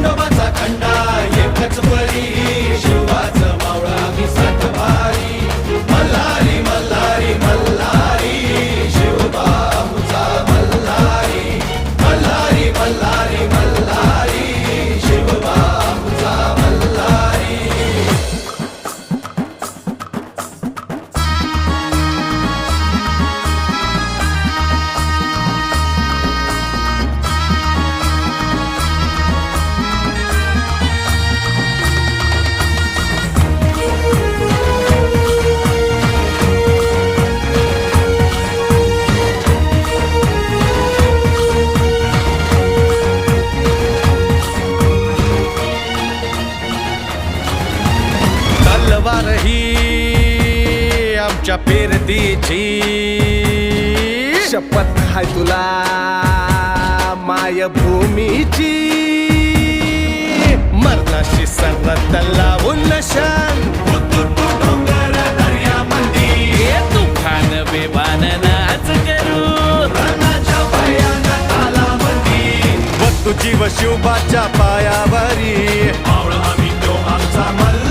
खंडोबाचा खंडा एकच बळी शिवाचं मावळा मी सात भारी मल्हारी मल्हारी मल्हारी शिवबाऊचा मल्हारी मल्हारी मल्हारी मल्हारी शिवबाऊचा मल्हारी. तलवार ही आमच्या पेरतीची शपथ हाय तुला मायभूमीची मरणाशी सरत लावून नशान डोंगर दर्यामंदी तुफान बेभान नाच करू रणाच्या भयानक तालामंदी बघ तुझी व शिवबाच्या पायावरी मावळा आम्ही तो आमचा मल्हारी